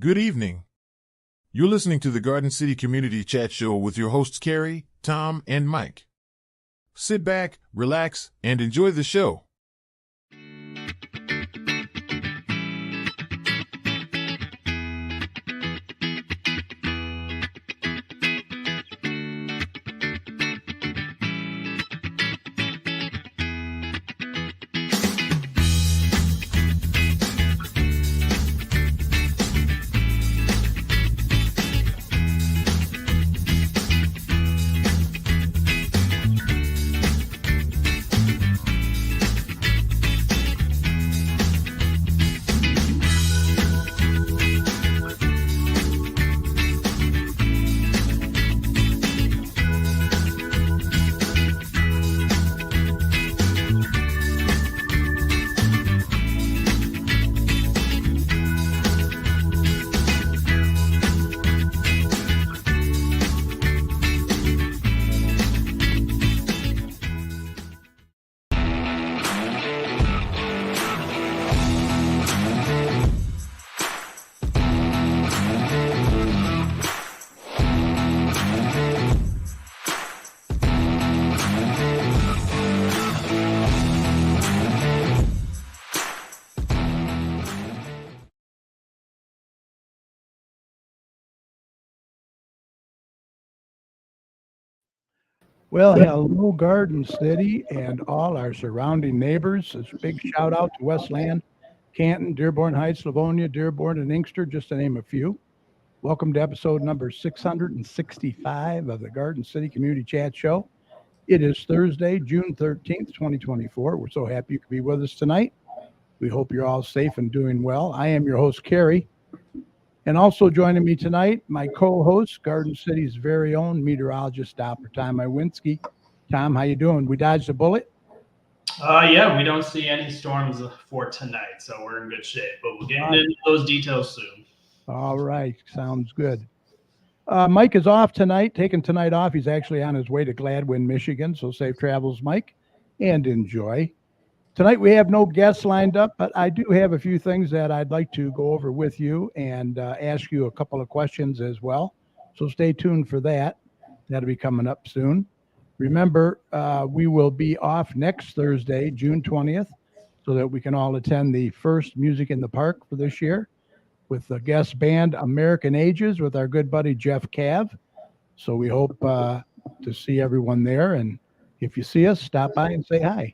Good evening. You're listening to the Garden City Community Chat Show with your hosts Carrie, Tom, and Mike. Sit back, relax, and enjoy the show. Well, hello, Garden City and all our surrounding neighbors. A big shout out to Westland, Canton, Dearborn Heights, Livonia, Dearborn, and Inkster, just to name a few. Welcome to episode number 665 of the Garden City Community Chat Show. It is Thursday, June 13th, 2024. We're so happy you could be with us tonight. We hope you're all safe and doing well. I am your host, Carrie. And also joining me tonight, my co-host, Garden City's very own meteorologist, Dr. Tom Iwinski. Tom, how you doing? We dodged a bullet? Yeah, we don't see any storms for tonight, so we're in good shape. But we'll get into those details soon. All right, sounds good. Mike is off tonight, taking tonight off. He's actually on his way to Gladwin, Michigan, so safe travels, Mike, and enjoy. Tonight we have no guests lined up, but I do have a few things that I'd like to go over with you and ask you a couple of questions as well. So stay tuned for that. That'll be coming up soon. Remember, we will be off next Thursday, June 20th, so that we can all attend the first Music in the Park for this year with the guest band American Ages with our good buddy Jeff Cav. So we hope to see everyone there. And if you see us, stop by and say hi.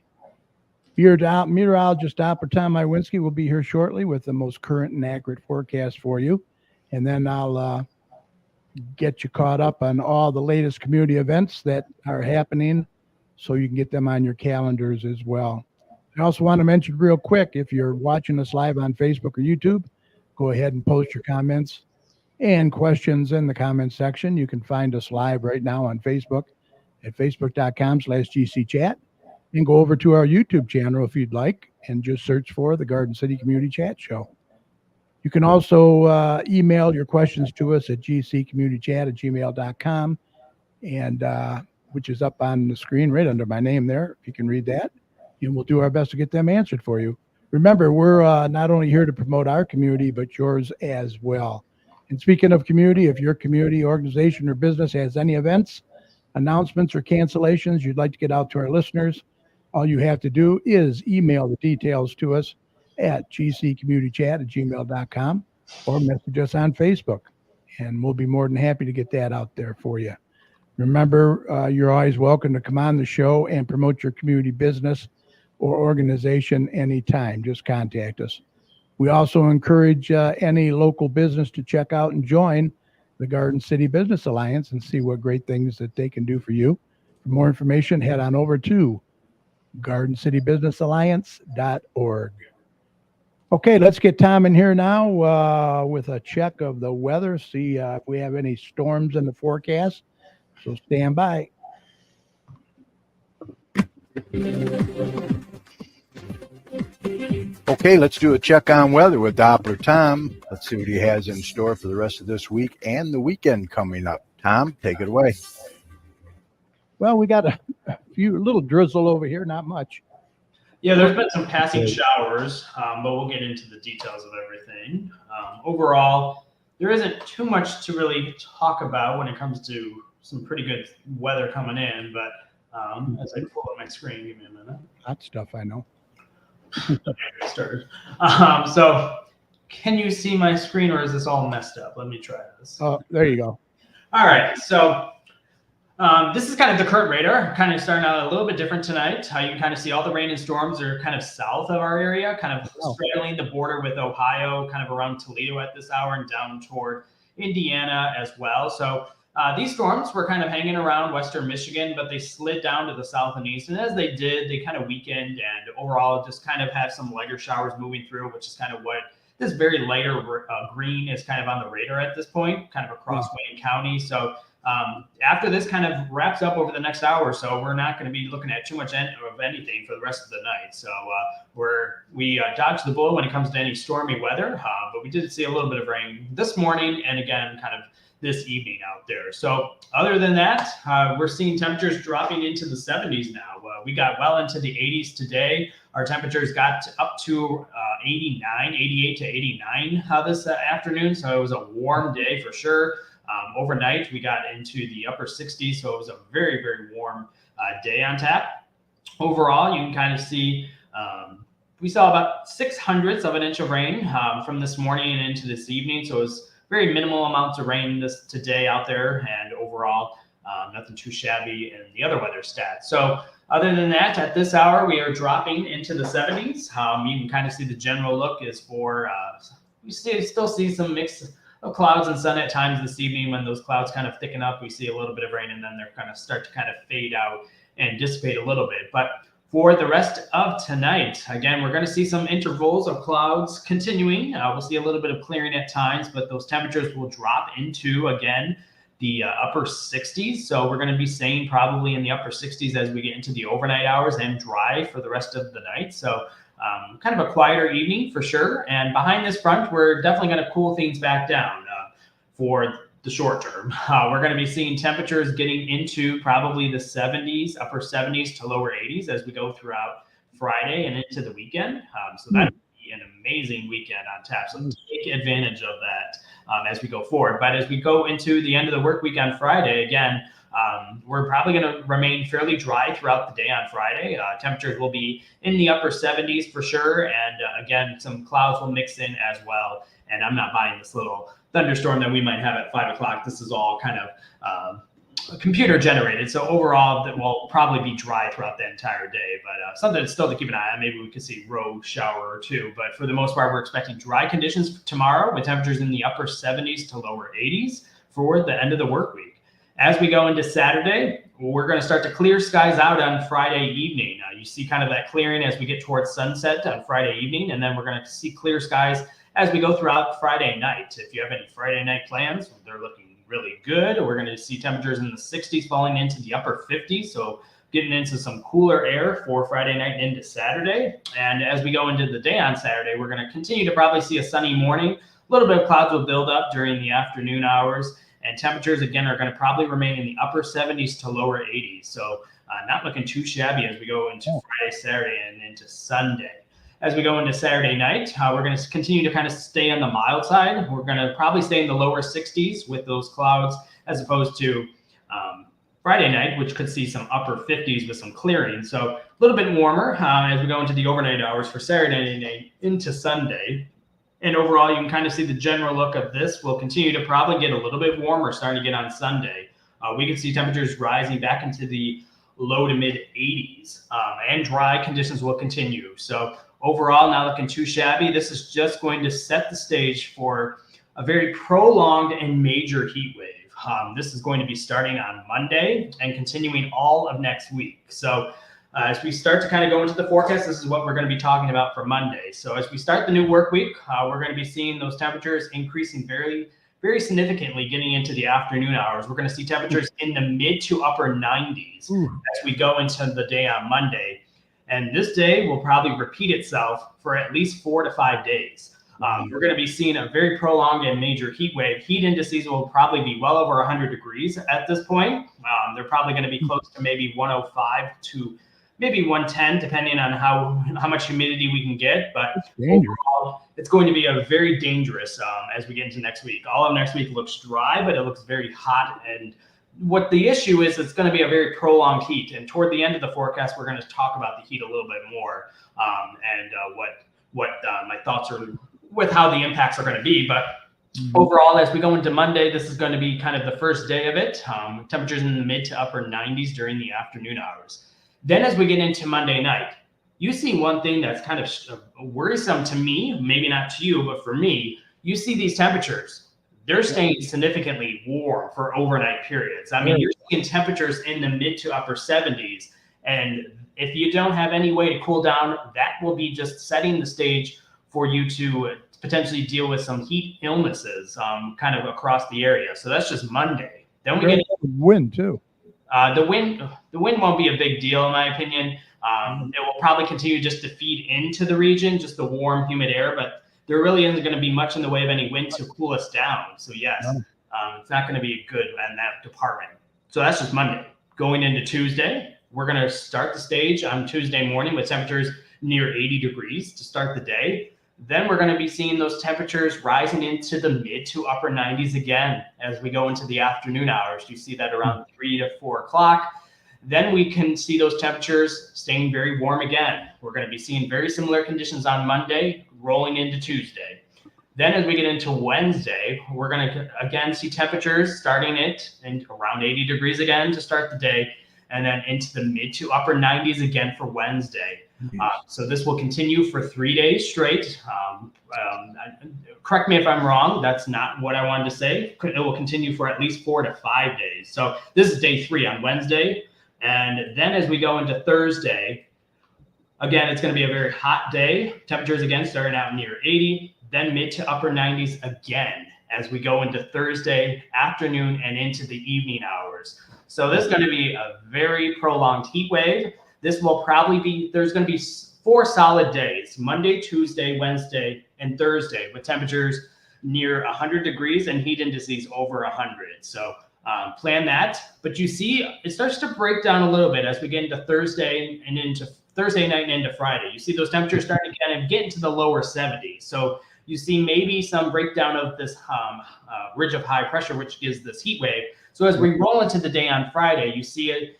Meteorologist Dr. Tom Iwinski will be here shortly with the most current and accurate forecast for you. And then I'll get you caught up on all the latest community events that are happening so you can get them on your calendars as well. I also want to mention real quick, if you're watching us live on Facebook or YouTube, go ahead and post your comments and questions in the comment section. You can find us live right now on Facebook at facebook.com/GCChat. And go over to our YouTube channel if you'd like and just search for the Garden City Community Chat Show. You can also email your questions to us at gccommunitychat@gmail.com, and which is up on the screen right under my name there, if you can read that. And we'll do our best to get them answered for you. Remember, we're not only here to promote our community, but yours as well. And speaking of community, if your community, organization, or business has any events, announcements, or cancellations you'd like to get out to our listeners, all you have to do is email the details to us at gccommunitychat@gmail.com or message us on Facebook, and we'll be more than happy to get that out there for you. Remember, you're always welcome to come on the show and promote your community business or organization anytime. Just contact us. We also encourage any local business to check out and join the Garden City Business Alliance and see what great things that they can do for you. For more information, head on over to GardenCityBusinessAlliance.org. Okay, let's get Tom in here now with a check of the weather, see if we have any storms in the forecast. So stand by. Okay, let's do a check on weather with Doppler Tom. Let's see what he has in store for the rest of this week and the weekend coming up. Tom, take it away. Well, we got a few little drizzle over here, not much. Yeah, there's been some passing showers, but we'll get into the details of everything. Overall, there isn't too much to really talk about when it comes to some pretty good weather coming in. But as I pull up my screen, give me a minute. That stuff I know. Started. So can you see my screen, or is this all messed up? Let me try this. Oh, there you go. All right, so this is kind of the current radar, kind of starting out a little bit different tonight. You can kind of see all the rain and storms are kind of south of our area, kind of straddling the border with Ohio, kind of around Toledo at this hour and down toward Indiana as well. So these storms were kind of hanging around western Michigan, but they slid down to the south and east. And as they did, they kind of weakened and overall just kind of have some lighter showers moving through, which is kind of what this very lighter green is kind of on the radar at this point, kind of across Wayne County. So after this kind of wraps up over the next hour or so, we're not going to be looking at too much of anything for the rest of the night. So we dodged the bullet when it comes to any stormy weather, but we did see a little bit of rain this morning and again kind of this evening out there. So other than that, we're seeing temperatures dropping into the 70s now. We got well into the 80s today. Our temperatures got up to 88 to 89 this afternoon. So it was a warm day for sure. Overnight, we got into the upper 60s. So it was a very, very warm day on tap. Overall, you can kind of see we saw about 0.06 of an inch of rain from this morning and into this evening. So it was very minimal amounts of rain today out there, and overall, nothing too shabby in the other weather stats. So other than that, at this hour, we are dropping into the 70s. You can kind of see the general look is for, we still see some mix of clouds and sun at times this evening. When those clouds kind of thicken up, we see a little bit of rain, and then they're kind of start to kind of fade out and dissipate a little bit. But for the rest of tonight, again, we're going to see some intervals of clouds continuing. We'll see a little bit of clearing at times, but those temperatures will drop into, again, the upper 60s. So we're going to be staying probably in the upper 60s as we get into the overnight hours and dry for the rest of the night. So kind of a quieter evening for sure. And behind this front, we're definitely going to cool things back down for the short term. We're going to be seeing temperatures getting into probably the 70s, upper 70s to lower 80s as we go throughout Friday and into the weekend. So that would be an amazing weekend on tap. So take advantage of that as we go forward. But as we go into the end of the work week on Friday, again, we're probably going to remain fairly dry throughout the day on Friday. Temperatures will be in the upper 70s for sure. And again, some clouds will mix in as well. And I'm not buying this little thunderstorm that we might have at 5 o'clock. This is all kind of computer generated. So overall, that will probably be dry throughout the entire day, but something still to keep an eye on. Maybe we could see row shower or two, but for the most part, we're expecting dry conditions tomorrow with temperatures in the upper 70s to lower 80s for the end of the work week. As we go into Saturday, we're going to start to clear skies out on Friday evening. You see kind of that clearing as we get towards sunset on Friday evening, and then we're going to see clear skies as we go throughout Friday night. If you have any Friday night plans, they're looking really good. We're going to see temperatures in the 60s falling into the upper 50s. So getting into some cooler air for Friday night and into Saturday. And as we go into the day on Saturday, we're going to continue to probably see a sunny morning. A little bit of clouds will build up during the afternoon hours. And temperatures, again, are going to probably remain in the upper 70s to lower 80s. So not looking too shabby as we go into Friday, Saturday, and into Sunday. As we go into Saturday night, we're going to continue to kind of stay on the mild side. We're going to probably stay in the lower 60s with those clouds as opposed to Friday night, which could see some upper 50s with some clearing. So a little bit warmer as we go into the overnight hours for Saturday night into Sunday. And overall, you can kind of see the general look of this. We'll continue to probably get a little bit warmer starting to get on Sunday. We can see temperatures rising back into the low to mid 80s and dry conditions will continue. So overall, not looking too shabby. This is just going to set the stage for a very prolonged and major heat wave. This is going to be starting on Monday and continuing all of next week. So as we start to kind of go into the forecast, this is what we're going to be talking about for Monday. So as we start the new work week, we're going to be seeing those temperatures increasing very, very significantly getting into the afternoon hours. We're going to see temperatures in the mid to upper 90s as we go into the day on Monday. And this day will probably repeat itself for at least 4 to 5 days. We're going to be seeing a very prolonged and major heat wave. Heat indices will probably be well over 100 degrees at this point. They're probably going to be close to maybe 105 to maybe 110, depending on how much humidity we can get. But dangerous. overall, it's going to be a very dangerous as we get into next week. All of next week looks dry, but it looks very hot. And what the issue is, it's going to be a very prolonged heat. And toward the end of the forecast, we're going to talk about the heat a little bit more and what my thoughts are with how the impacts are going to be. But overall, as we go into Monday, this is going to be kind of the first day of it. Temperatures in the mid to upper 90s during the afternoon hours. Then as we get into Monday night, you see one thing that's kind of worrisome to me, maybe not to you, but for me, you see these temperatures. They're staying significantly warm for overnight periods. I mean, you're seeing temperatures in the mid to upper 70s. And if you don't have any way to cool down, that will be just setting the stage for you to potentially deal with some heat illnesses kind of across the area. So that's just Monday. Then we get wind too. The wind won't be a big deal in my opinion. It will probably continue just to feed into the region, just the warm, humid air, but there really isn't going to be much in the way of any wind to cool us down. So yes, it's not going to be good in that department. So that's just Monday. Going into Tuesday, we're going to start the stage on Tuesday morning with temperatures near 80 degrees to start the day. Then we're going to be seeing those temperatures rising into the mid to upper 90s again as we go into the afternoon hours. You see that around 3 to 4 o'clock. Then we can see those temperatures staying very warm again. We're going to be seeing very similar conditions on Monday, rolling into Tuesday. Then as we get into Wednesday, we're going to again see temperatures starting and around 80 degrees again to start the day, and then into the mid to upper 90s again for Wednesday. So this will continue for 3 days straight. Correct me if I'm wrong. That's not what I wanted to say. It will continue for at least 4 to 5 days. So this is day 3 on Wednesday. And then as we go into Thursday, again, it's going to be a very hot day. Temperatures again starting out near 80, then mid to upper 90s again as we go into Thursday afternoon and into the evening hours. So this is going to be a very prolonged heat wave. This will probably be, there's going to be 4 solid days, Monday, Tuesday, Wednesday, and Thursday, with temperatures near 100 degrees and heat indices over 100. So plan that. But you see, it starts to break down a little bit as we get into Thursday and into Thursday night and into Friday. You see those temperatures starting to kind of get into the lower 70s. So you see maybe some breakdown of this ridge of high pressure, which gives this heat wave. So as we roll into the day on Friday, you see it,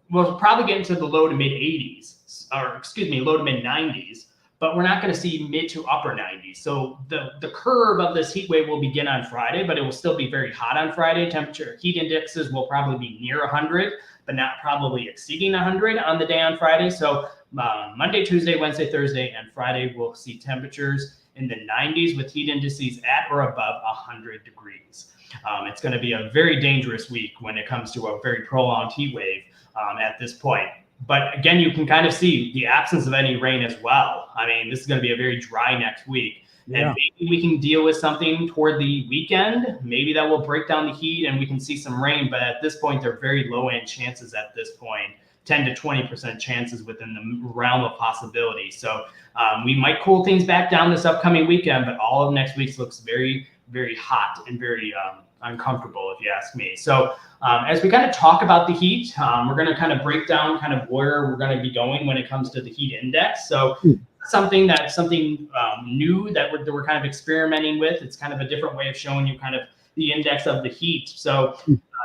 we'll probably get into the low to mid 80s, or excuse me, low to mid 90s, but we're not going to see mid to upper 90s. So the curve of this heat wave will begin on Friday, but it will still be very hot on Friday. Temperature heat indexes will probably be near 100, but not probably exceeding 100 on the day on Friday. So Monday, Tuesday, Wednesday, Thursday, and Friday, we'll see temperatures in the 90s with heat indices at or above 100 degrees. It's going to be a very dangerous week when it comes to a very prolonged heat wave at this point. But again, you can kind of see the absence of any rain as well. I mean, this is going to be a very dry next week. Yeah. And maybe we can deal with something toward the weekend. Maybe that will break down the heat and we can see some rain. But at this point, they're very low end chances at this point, 10 to 20% chances within the realm of possibility. So we might cool things back down this upcoming weekend, but all of next week looks very, very hot and very uncomfortable, if you ask me. So as we kind of talk about the heat, we're going to kind of break down kind of where we're going to be going when it comes to the heat index. So something new that we're kind of experimenting with. It's kind of a different way of showing you kind of the index of the heat. So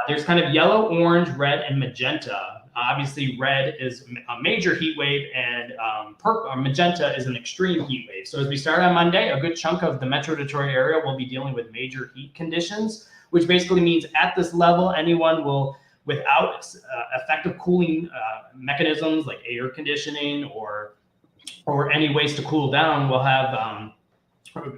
there's kind of yellow, orange, red, and magenta. Obviously, red is a major heat wave, and magenta is an extreme heat wave. So as we start on Monday, a good chunk of the Metro Detroit area will be dealing with major heat conditions, which basically means at this level, anyone will, without effective cooling mechanisms like air conditioning or any ways to cool down, will have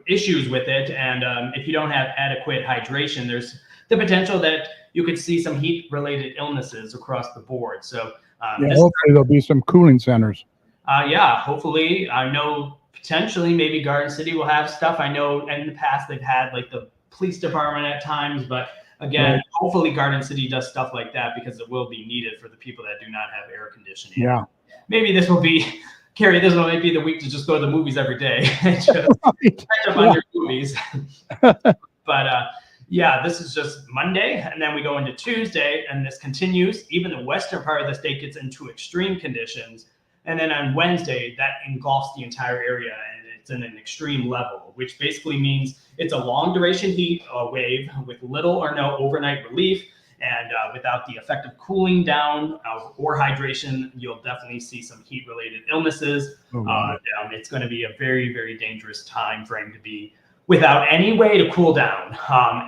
issues with it. And if you don't have adequate hydration, there's the potential that you could see some heat-related illnesses across the board. So hopefully there'll be some cooling centers. Hopefully. I know potentially maybe Garden City will have stuff. I know in the past they've had like the police department at times, but again, hopefully Garden City does stuff like that because it will be needed for the people that do not have air conditioning. Yeah. Maybe this will be, Carrie, this might be the week to just go to the movies every day and just catch up on your movies. But Yeah, this is just Monday, and then we go into Tuesday, and this continues. Even the western part of the state gets into extreme conditions. And then on Wednesday, that engulfs the entire area, and it's in an extreme level, which basically means it's a long duration heat wave with little or no overnight relief. And without the effect of cooling down or hydration, you'll definitely see some heat-related illnesses. It's going to be a very, very dangerous time frame to be without any way to cool down.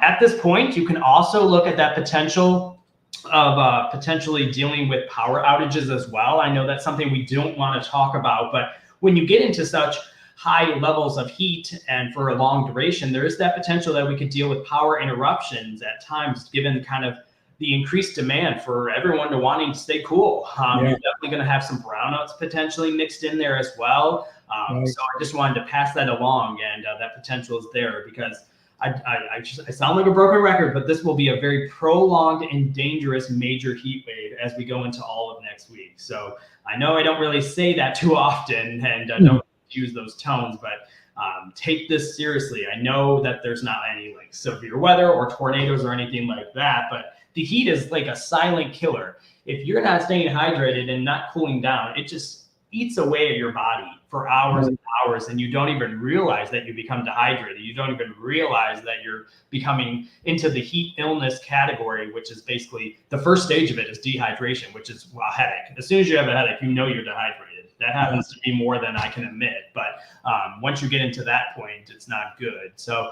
At this point, you can also look at that potential of potentially dealing with power outages as well. I know that's something we don't want to talk about, but when you get into such high levels of heat and for a long duration, there is that potential that we could deal with power interruptions at times, given kind of the increased demand for everyone to wanting to stay cool. You're definitely going to have some brownouts potentially mixed in there as well. So I just wanted to pass that along, and that potential is there because I sound like a broken record, but this will be a very prolonged and dangerous major heat wave as we go into all of next week. So I know I don't really say that too often and don't use those tones, but take this seriously. I know that there's not any like severe weather or tornadoes or anything like that, but the heat is like a silent killer. If you're not staying hydrated and not cooling down, it just eats away at your body for hours and hours, and you don't even realize that you become dehydrated. You don't even realize that you're becoming into the heat illness category, which is basically the first stage of it is dehydration, which is a headache. As soon as you have a headache, you know you're dehydrated. That happens to be more than I can admit, but once you get into that point, it's not good. So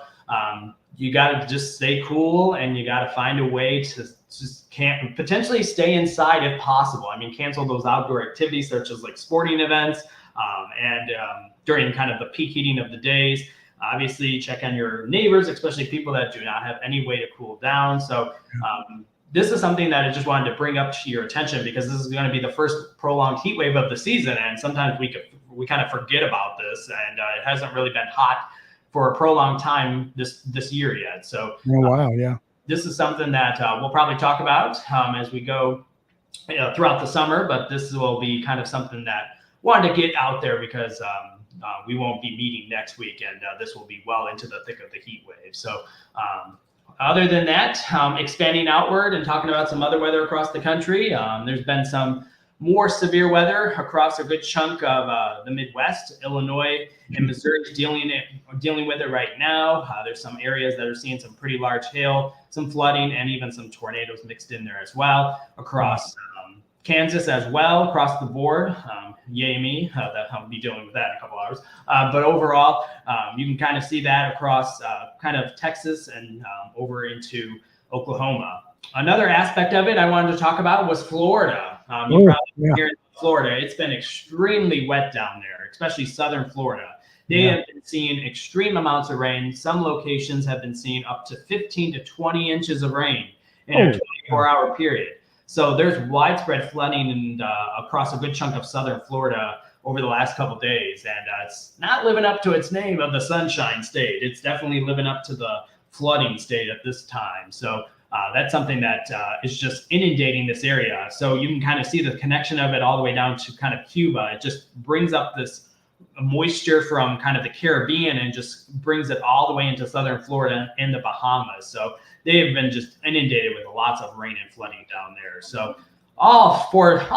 you got to just stay cool, and you got to find a way to just potentially stay inside if possible. I mean, cancel those outdoor activities such as like sporting events and during kind of the peak heating of the days. Obviously, check on your neighbors, especially people that do not have any way to cool down. So this is something that I just wanted to bring up to your attention because this is going to be the first prolonged heat wave of the season, and sometimes we kind of forget about this, and it hasn't really been hot for a prolonged time this year yet. So this is something that we'll probably talk about as we go throughout the summer, but this will be kind of something that wanted to get out there because we won't be meeting next week, and this will be well into the thick of the heat wave. So other than that, expanding outward and talking about some other weather across the country, there's been some more severe weather across a good chunk of the Midwest. Illinois and Missouri is dealing with it right now. There's some areas that are seeing some pretty large hail, some flooding, and even some tornadoes mixed in there as well. Across Kansas as well, across the board. Yay me, that I'll be dealing with that in a couple hours. But overall, you can kind of see that across kind of Texas and over into Oklahoma. Another aspect of it I wanted to talk about was Florida. Here in Florida, it's been extremely wet down there, especially southern Florida. They have been seeing extreme amounts of rain. Some locations have been seeing up to 15 to 20 inches of rain in a 24-hour period. So there's widespread flooding across a good chunk of southern Florida over the last couple of days, and it's not living up to its name of the Sunshine State. It's definitely living up to the flooding state at this time. So that's something that is just inundating this area. So you can kind of see the connection of it all the way down to kind of Cuba. It just brings up this moisture from kind of the Caribbean and just brings it all the way into southern Florida and the Bahamas. So they have been just inundated with lots of rain and flooding down there. So all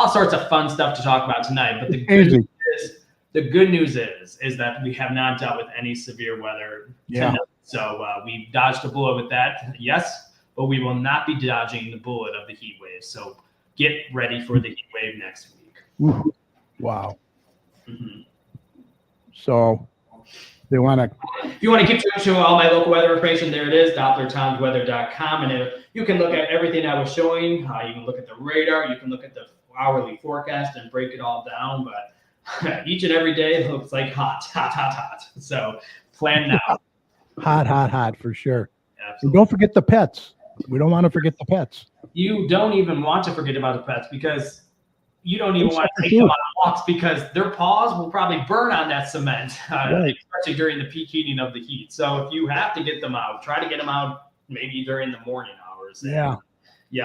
sorts of fun stuff to talk about tonight. But the good news is that we have not dealt with any severe weather tonight. So we dodged a bullet with that, yes, but we will not be dodging the bullet of the heat wave. So get ready for the heat wave next week. Wow. Mm-hmm. So they want to. If you want to keep track to all my local weather information, there it is, DopplerTomsWeather.com. And you can look at everything I was showing. You can look at the radar. You can look at the hourly forecast and break it all down. But each and every day looks like hot. So plan now. Hot for sure. Absolutely. And don't forget the pets. We don't want to forget the pets. You don't even want to forget about the pets because you don't even want to take them on walks because their paws will probably burn on that cement, especially during the peak heating of the heat. So if you have to get them out, try to get them out maybe during the morning hours. So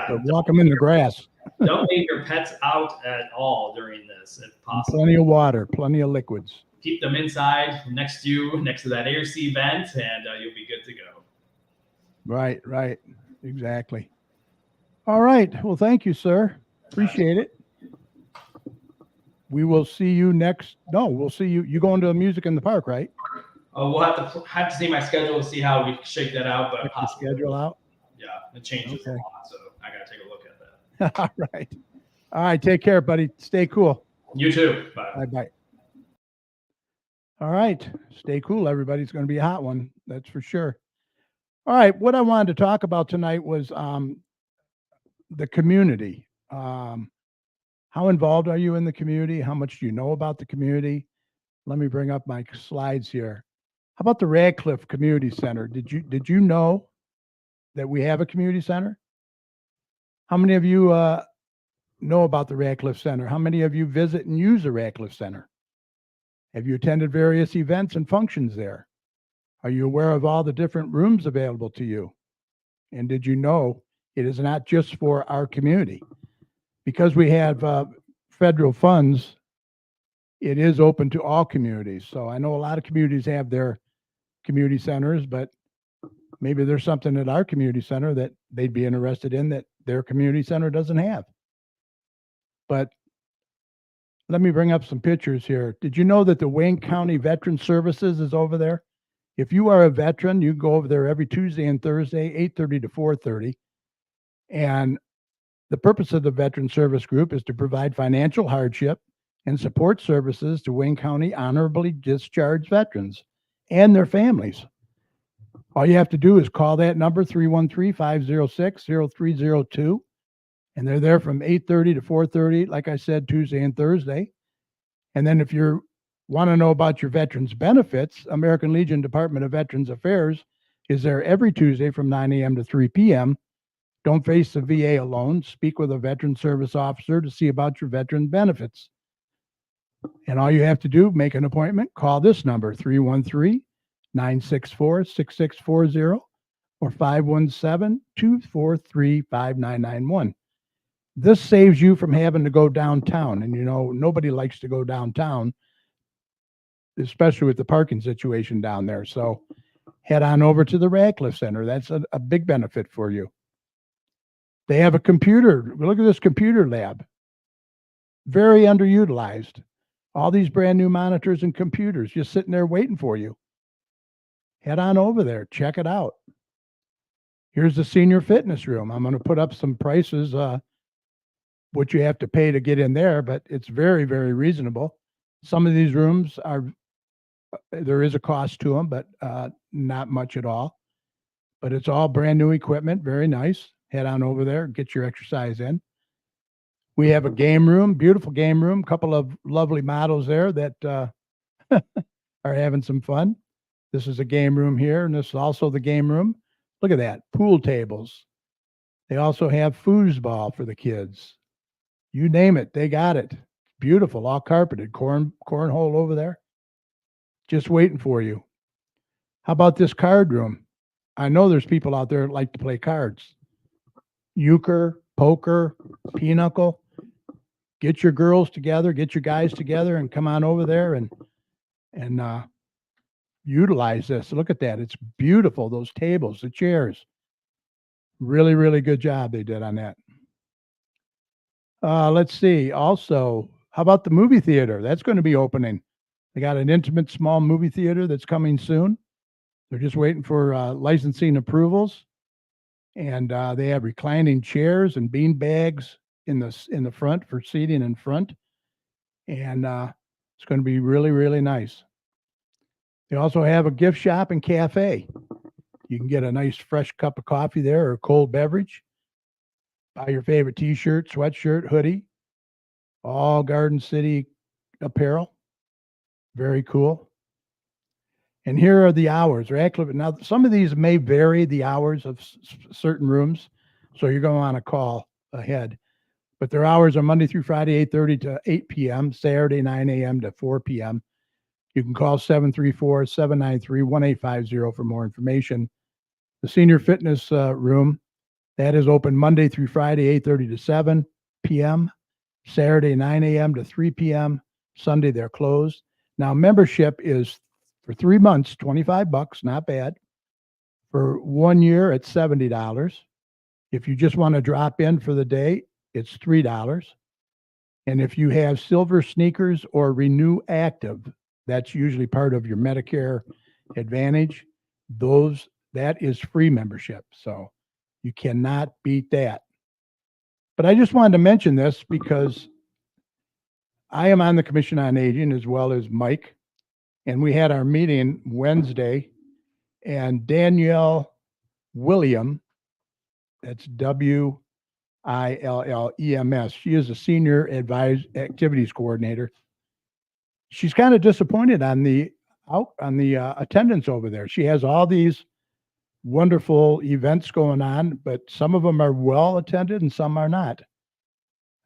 So walk them in the grass. Don't leave your pets out at all during this if possible. Plenty of water, plenty of liquids. Keep them inside next to that AC vent, and you'll be good to go. Right, right. Exactly. All right. Well, thank you, sir. Appreciate it. We will see you next. No, we'll see you. You going to the music in the park, right? We'll have to see my schedule and see how we shake that out, but Check the possibly. schedule out. Yeah, it changes a Okay. lot, so I got to take a look at that. All right. All right. Take care, buddy. Stay cool. You too. Bye. Bye bye. All right. Stay cool, everybody. It's going to be a hot one. That's for sure. All right. What I wanted to talk about tonight was the community. How involved are you in the community? How much do you know about the community? Let me bring up my slides here. How about the Radcliffe Community Center? Did you know that we have a community center? How many of you know about the Radcliffe Center? How many of you visit and use the Radcliffe Center? Have you attended various events and functions there? Are you aware of all the different rooms available to you? And did you know it is not just for our community? Because we have federal funds, it is open to all communities. So I know a lot of communities have their community centers, but maybe there's something at our community center that they'd be interested in that their community center doesn't have. But let me bring up some pictures here. Did you know that the Wayne County Veteran Services is over there? If you are a veteran, you go over there every Tuesday and Thursday, 8:30 to 4:30. And the purpose of the Veteran Service Group is to provide financial hardship and support services to Wayne County honorably discharged veterans and their families. All you have to do is call that number, 313-506-0302. And they're there from 8:30 to 4:30, like I said, Tuesday and Thursday. And then if you want to know about your veterans benefits, American Legion Department of Veterans Affairs is there every Tuesday from 9 a.m. to 3 p.m. Don't face the VA alone. Speak with a veteran service officer to see about your veteran benefits. And all you have to do, make an appointment, call this number, 313-964-6640 or 517-243-5991. This saves you from having to go downtown. And, you know, nobody likes to go downtown, especially with the parking situation down there. So head on over to the Radcliffe Center. That's a big benefit for you. They have a computer. Look at this computer lab. Very underutilized. All these brand new monitors and computers just sitting there waiting for you. Head on over there. Check it out. Here's the senior fitness room. I'm going to put up some prices, what you have to pay to get in there, but it's very, very reasonable. Some of these rooms there is a cost to them, but not much at all. But it's all brand new equipment. Very nice. Head on over there, get your exercise in. We have a game room, beautiful game room, couple of lovely models there that are having some fun. This is a game room here, and this is also the game room. Look at that, pool tables. They also have foosball for the kids. You name it, they got it. Beautiful, all carpeted, cornhole over there. Just waiting for you. How about this card room? I know there's people out there that like to play cards. Euchre, poker, pinochle. Get your girls together, get your guys together, and come on over there and utilize this. Look at that. It's beautiful, those tables, the chairs. Really, really good job they did on that. Let's see. Also, how about the movie theater? That's going to be opening. They got an intimate small movie theater that's coming soon. They're just waiting for licensing approvals. And they have reclining chairs and bean bags in the front for seating in front. And it's going to be really, really nice. They also have a gift shop and cafe. You can get a nice fresh cup of coffee there or a cold beverage. Buy your favorite t-shirt, sweatshirt, hoodie. All Garden City apparel. Very cool. And here are the hours. Radcliffe. Now, some of these may vary the hours of certain rooms, so you're going to want to call ahead. But their hours are Monday through Friday, 8:30 to 8 p.m., Saturday, 9 a.m. to 4 p.m. You can call 734-793-1850 for more information. The senior fitness room, that is open Monday through Friday, 8:30 to 7 p.m., Saturday, 9 a.m. to 3 p.m., Sunday, they're closed. Now, membership is for 3 months, $25, not bad. For 1 year, it's $70. If you just want to drop in for the day, it's $3. And if you have silver sneakers or Renew Active, that's usually part of your Medicare Advantage. That is free membership. So you cannot beat that. But I just wanted to mention this because I am on the Commission on Aging as well as Mike. And we had our meeting Wednesday, and Danielle William, that's WILLEMS. She is a senior activities coordinator. She's kind of disappointed on the attendance over there. She has all these wonderful events going on, but some of them are well attended and some are not.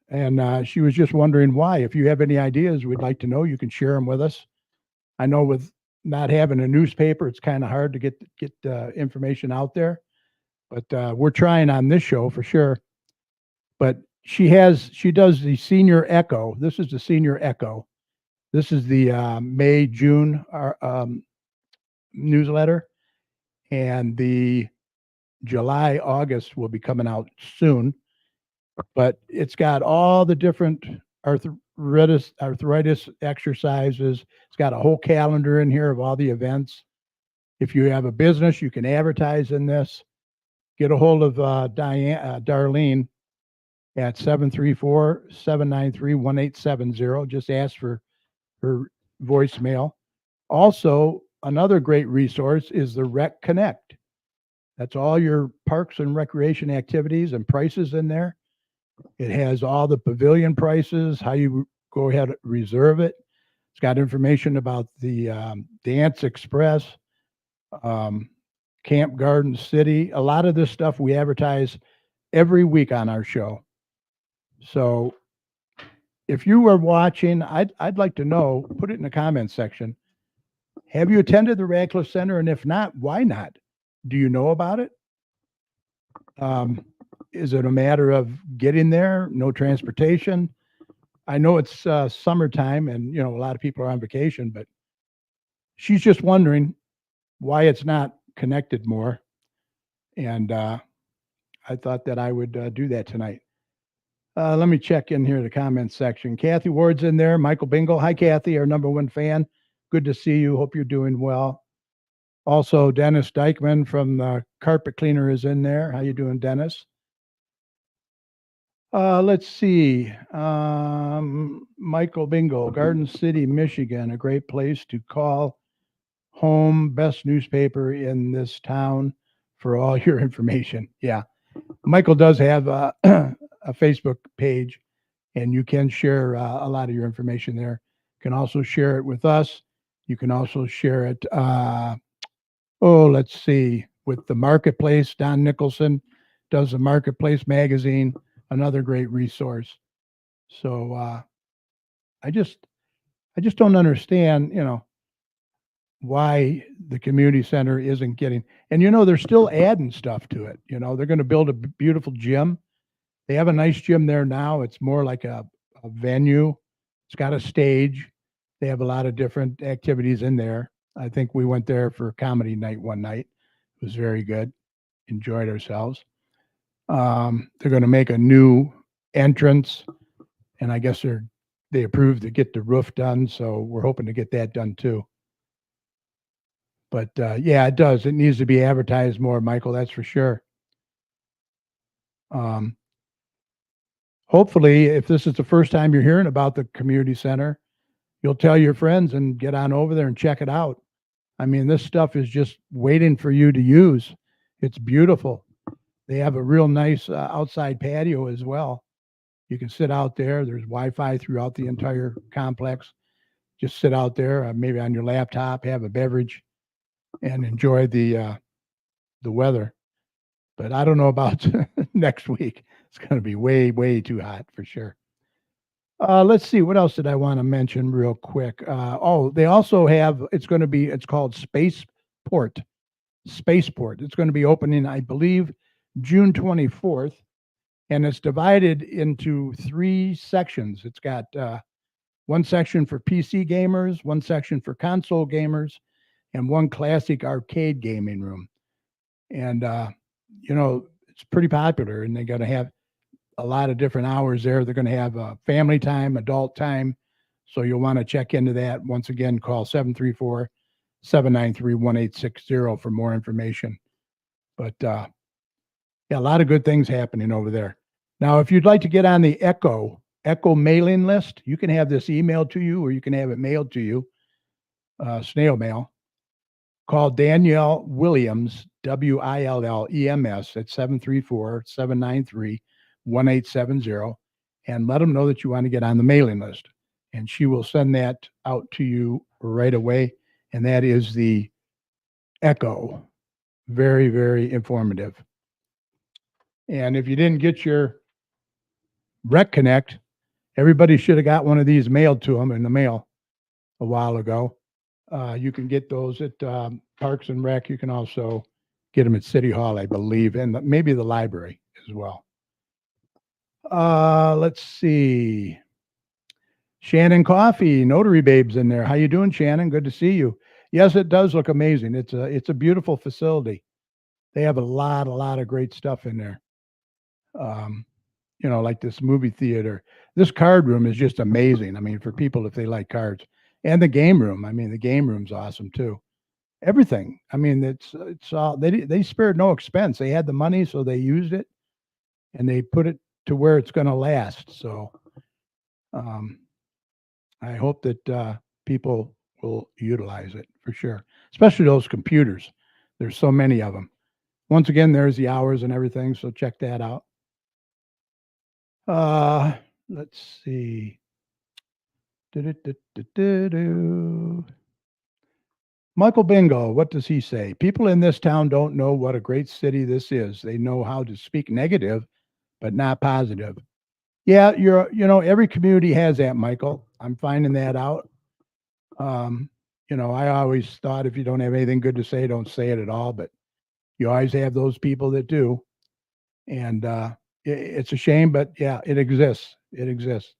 And she was just wondering why. If you have any ideas, we'd like to know. You can share them with us. I know with not having a newspaper, it's kind of hard to get information out there. But we're trying on this show for sure. But she does the Senior Echo. This is the Senior Echo. This is the May, June newsletter. And the July, August will be coming out soon. But it's got all the different arthritis exercises. It's got a whole calendar in here of all the events. If you have a business, you can advertise in this. Get a hold of Darlene at 734-793-1870. Just ask for her voicemail. Also, another great resource is the Rec Connect. That's all your parks and recreation activities and prices in there. It has all the pavilion prices, how you go ahead and reserve it. It's got information about the Dance Express, Camp Garden City. A lot of this stuff we advertise every week on our show. So if you were watching, I'd like to know, put it in the comments section. Have you attended the Radcliffe Center? And if not, why not? Do you know about it? Is it a matter of getting there? No transportation? I know it's summertime and, a lot of people are on vacation, but she's just wondering why it's not connected more. And I thought that I would do that tonight. Let me check in here in the comments section. Kathy Ward's in there. Michael Bingle. Hi, Kathy, our #1 fan. Good to see you. Hope you're doing well. Also, Dennis Dykman from the Carpet Cleaner is in there. How you doing, Dennis? Let's see. Michael Bingo, Garden City, Michigan, a great place to call home. Best newspaper in this town for all your information. Yeah. Michael does have a Facebook page, and you can share a lot of your information there. You can also share it with us. You can also share it, let's see, with the Marketplace. Don Nicholson does the Marketplace magazine, another great resource. So I just don't understand, why the community center isn't getting, and they're still adding stuff to it. They're going to build a beautiful gym. They have a nice gym there now. It's more like a venue. It's got a stage. They have a lot of different activities in there. I think we went there for comedy night one night. It was very good. Enjoyed ourselves. They're going to make a new entrance, and I guess they approved to get the roof done. So we're hoping to get that done too. But yeah, it does. It needs to be advertised more, Michael. That's for sure. Hopefully, if this is the first time you're hearing about the community center, you'll tell your friends and get on over there and check it out. I mean, this stuff is just waiting for you to use. It's beautiful. They have a real nice outside patio as well. You can sit out there. There's Wi-Fi throughout the entire complex. Just sit out there, maybe on your laptop, have a beverage, and enjoy the weather. But I don't know about next week. It's going to be way, way too hot for sure. Let's see. What else did I want to mention real quick? They also have, it's called Spaceport. Spaceport. It's going to be opening, I believe, June 24th. And it's divided into 3 sections. It's got one section for PC gamers, one section for console gamers, and one classic arcade gaming room. And, it's pretty popular, and they're going to have a lot of different hours there. They're going to have family time, adult time. So you'll want to check into that. Once again, call 734-793-1860 for more information. But yeah, a lot of good things happening over there. Now, if you'd like to get on the Echo mailing list, you can have this emailed to you, or you can have it mailed to you, snail mail. Call Danielle Williams, WILLEMS, at 734-793-1870, and let them know that you want to get on the mailing list. And she will send that out to you right away. And that is the Echo. Very, very informative. And if you didn't get your Rec Connect, everybody should have got one of these mailed to them in the mail a while ago. You can get those at Parks and Rec. You can also get them at City Hall, I believe, and maybe the library as well. Let's see. Shannon Coffee, Notary Babes in there. How you doing, Shannon? Good to see you. Yes, it does look amazing. It's a beautiful facility. They have a lot of great stuff in there. Like this movie theater. This card room is just amazing. I mean, for people if they like cards. And the game room. I mean, the game room's awesome too. Everything. I mean, it's all they spared no expense. They had the money, so they used it, and they put it to where it's going to last. So, I hope that people will utilize it for sure, especially those computers. There's so many of them. Once again, there's the hours and everything, so check that out. Let's see. Michael Bingo, what does he say? People in this town don't know what a great city this is. They know how to speak negative, but not positive. Yeah, every community has that, Michael. I'm finding that out. I always thought if you don't have anything good to say, don't say it at all. But you always have those people that do. And it's a shame, but yeah, it exists. It exists.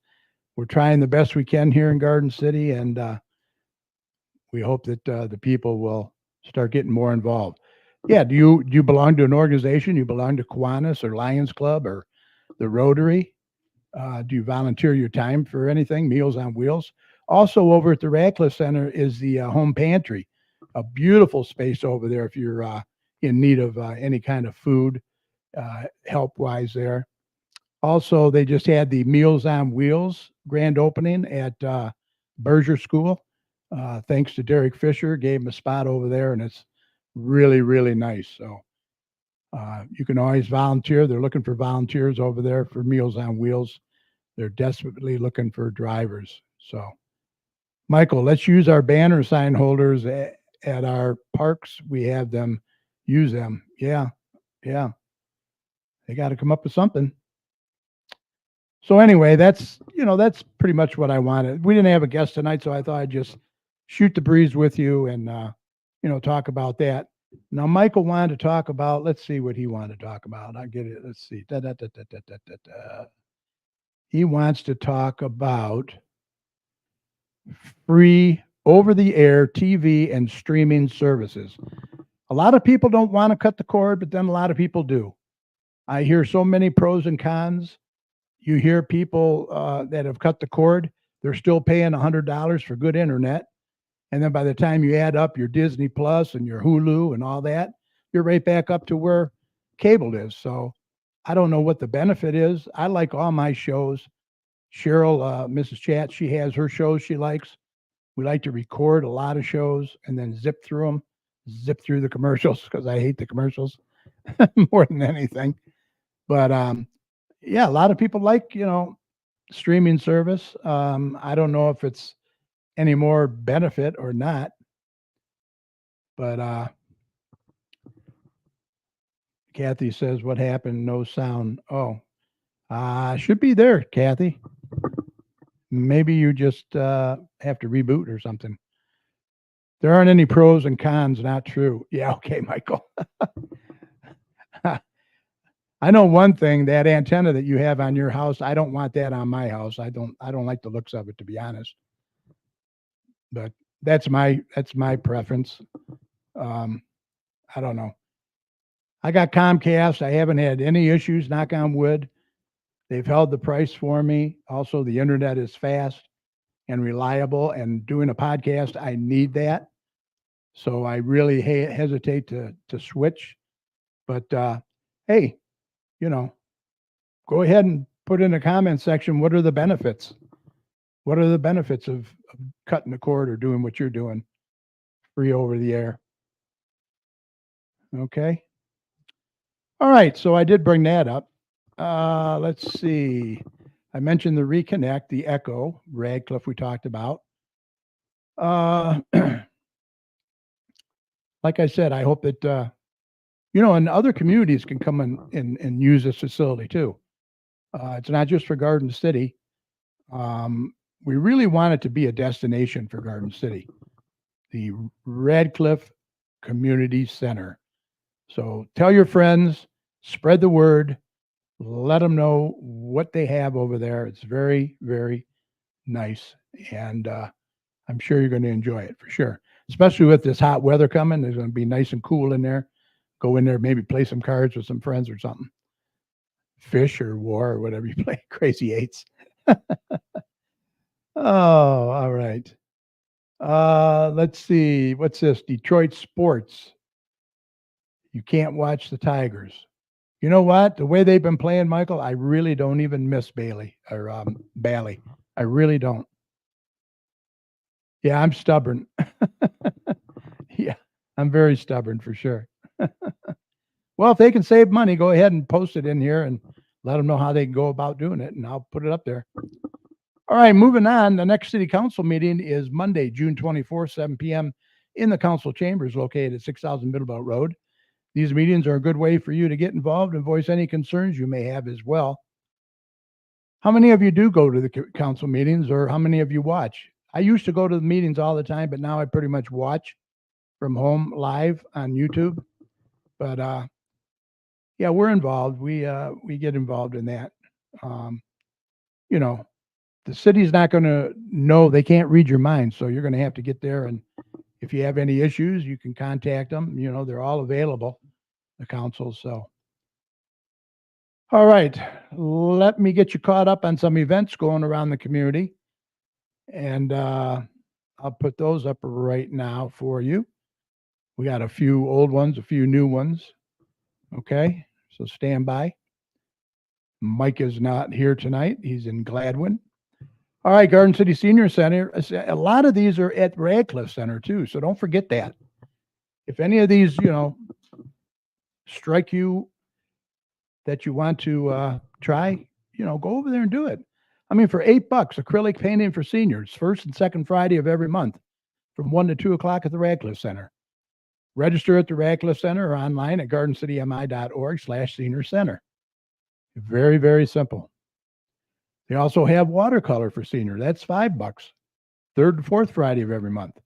We're trying the best we can here in Garden City, and we hope that the people will start getting more involved. Yeah, do you belong to an organization? You belong to Kiwanis or Lions Club or the Rotary? Do you volunteer your time for anything? Meals on Wheels. Also, over at the Radcliffe Center is the home pantry, a beautiful space over there if you're in need of any kind of food help-wise there. Also, they just had the Meals on Wheels grand opening at Berger School. Thanks to Derek Fisher, gave him a spot over there, and it's really, really nice. So you can always volunteer. They're looking for volunteers over there for Meals on Wheels. They're desperately looking for drivers. So, Michael, let's use our banner sign holders at our parks. We have them use them. Yeah. They got to come up with something. So anyway, that's pretty much what I wanted. We didn't have a guest tonight, so I thought I'd just shoot the breeze with you and, talk about that. Now, Michael wanted to talk about, let's see what he wanted to talk about. I get it. Let's see. He wants to talk about free over-the-air TV and streaming services. A lot of people don't want to cut the cord, but then a lot of people do. I hear so many pros and cons. You hear people that have cut the cord, they're still paying $100 for good internet. And then by the time you add up your Disney Plus and your Hulu and all that, you're right back up to where cable is. So I don't know what the benefit is. I like all my shows. Cheryl, Mrs. Chat, she has her shows she likes. We like to record a lot of shows and then zip through the commercials because I hate the commercials more than anything. But yeah, a lot of people like, streaming service. I don't know if it's any more benefit or not, but Kathy says, what happened? No sound. Oh, should be there, Kathy. Maybe you just have to reboot or something. There aren't any pros and cons, not true. Yeah, okay, Michael. I know one thing, that antenna that you have on your house, I don't want that on my house. I don't like the looks of it, to be honest. But that's my preference. I don't know. I got Comcast. I haven't had any issues, knock on wood. They've held the price for me. Also, the internet is fast and reliable. And doing a podcast, I need that. So I really hesitate to switch. But hey, go ahead and put in the comment section, what are the benefits? What are the benefits of cutting the cord or doing what you're doing free over the air? Okay. All right. So I did bring that up. Let's see. I mentioned the Reconnect, the Echo, Radcliffe we talked about. Like I said, I hope that, and other communities can come in and use this facility too. It's not just for Garden City. We really want it to be a destination for Garden City, the Radcliffe Community Center. So tell your friends, spread the word, let them know what they have over there. It's very, very nice. And I'm sure you're going to enjoy it for sure, especially with this hot weather coming. It's going to be nice and cool in there. Go in there, maybe play some cards with some friends or something. Fish or war or whatever you play. Crazy Eights. Oh, all right. Let's see. What's this? Detroit sports. You can't watch the Tigers. You know what? The way they've been playing, Michael, I really don't even miss Bailey. I really don't. Yeah, I'm stubborn. Yeah, I'm very stubborn for sure. Well, if they can save money, go ahead and post it in here and let them know how they can go about doing it, and I'll put it up there. All right, moving on. The next city council meeting is Monday, June 24th, 7 p.m. in the council chambers located at 6000 Middlebelt Road. These meetings are a good way for you to get involved and voice any concerns you may have as well. How many of you do go to the council meetings, or how many of you watch? I used to go to the meetings all the time, but now I pretty much watch from home live on YouTube. But yeah, we're involved. We get involved in that. The city's not going to know, they can't read your mind. So you're going to have to get there. And if you have any issues, you can contact them. They're all available, the council. So, all right, let me get you caught up on some events going around the community. And I'll put those up right now for you. We got a few old ones, a few new ones. Okay, so stand by. Mike is not here tonight. He's in Gladwin. All right, Garden City Senior Center. A lot of these are at Radcliffe Center too, so don't forget that. If any of these, strike you that you want to try, go over there and do it. I mean, for $8, acrylic painting for seniors, first and second Friday of every month from 1 to 2 o'clock at the Radcliffe Center. Register at the Radcliffe Center or online at gardencitymi.org/senior center. Very, very simple. They also have watercolor for senior. That's $5. Third and fourth Friday of every month,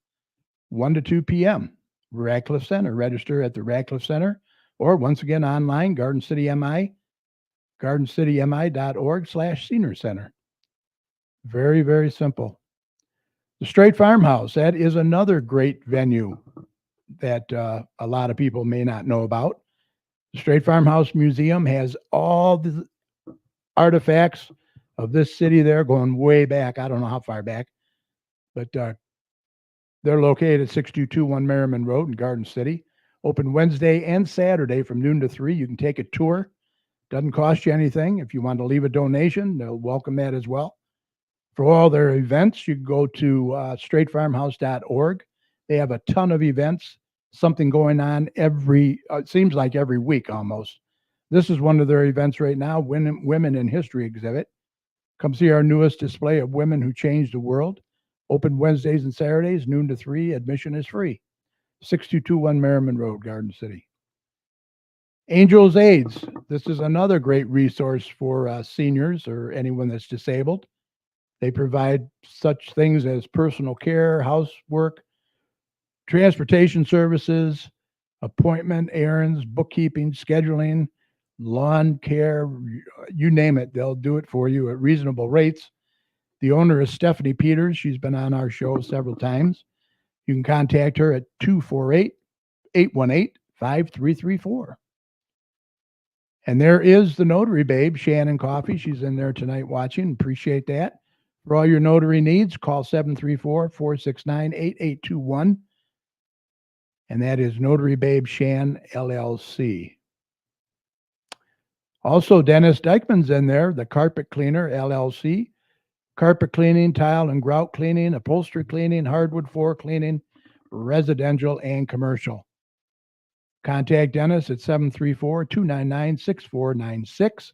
1 to 2 p.m. Radcliffe Center. Register at the Radcliffe Center or once again online, gardencitymi.org/senior center. Very, very simple. The Straight Farmhouse. That is another great venue that a lot of people may not know about. The Straight Farmhouse Museum has all the artifacts of this city there going way back. I don't know how far back, but they're located at 6221 Merriman Road in Garden City. Open Wednesday and Saturday from noon to 3. You can take a tour. Doesn't cost you anything. If you want to leave a donation, they'll welcome that as well. For all their events, you can go to straightfarmhouse.org. They have a ton of events, something going on it seems like every week almost. This is one of their events right now, Women in History exhibit. Come see our newest display of women who changed the world. Open Wednesdays and Saturdays, noon to 3. Admission is free. 6221 Merriman Road, Garden City. Angels AIDS. This is another great resource for seniors or anyone that's disabled. They provide such things as personal care, housework, transportation services, appointment errands, bookkeeping, scheduling, lawn care, you name it, they'll do it for you at reasonable rates. The owner is Stephanie Peters. She's been on our show several times. You can contact her at 248-818-5334. And there is the notary babe, Shannon Coffee. She's in there tonight watching. Appreciate that. For all your notary needs, call 734-469-8821. And that is Notary Babe Shan LLC. Also, Dennis Dykman's in there, the Carpet Cleaner LLC. Carpet cleaning, tile and grout cleaning, upholstery cleaning, hardwood floor cleaning, residential and commercial. Contact Dennis at 734-299-6496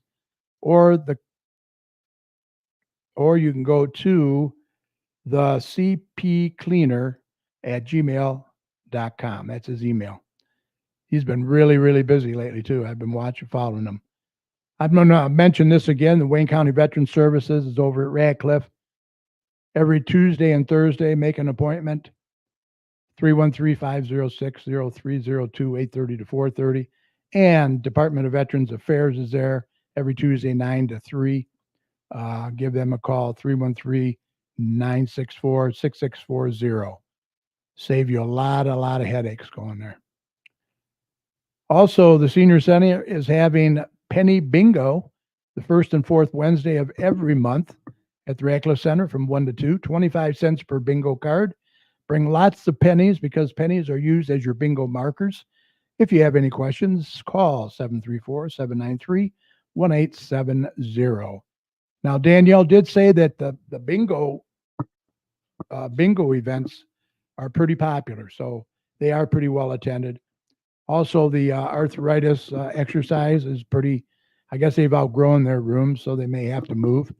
or you can go to the cpcleaner@gmail.com. That's his email. He's been really, really busy lately too. I've been following him. I'm going to mention this again. The Wayne County Veteran Services is over at Radcliffe. Every Tuesday and Thursday, make an appointment. 313-506-0302, 8:30 to 4:30. And Department of Veterans Affairs is there every Tuesday, 9 to 3. Give them a call, 313-964-6640. Save you a lot of headaches going there. Also, the Senior Center is having Penny Bingo the first and fourth Wednesday of every month at the Radcliffe Center from 1 to 2, 25 cents per bingo card. Bring lots of pennies because pennies are used as your bingo markers. If you have any questions, call 734-793-1870. Now, Danielle did say that the bingo events are pretty popular, so they are pretty well attended. Also, the arthritis exercise is pretty, I guess they've outgrown their rooms, so they may have to move.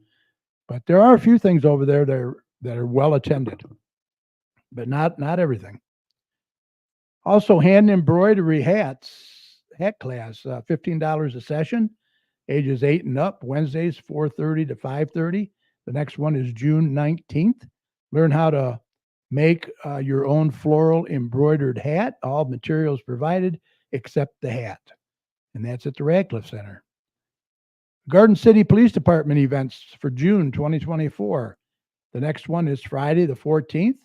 But there are a few things over there that are well attended, but not everything. Also, hand embroidery hat class, $15 a session, ages 8 and up, Wednesdays, 4:30 to 5:30. The next one is June 19th. Learn how to make your own floral embroidered hat. All materials provided except the hat. And that's at the Radcliffe Center. Garden City Police Department events for June 2024. The next one is Friday the 14th.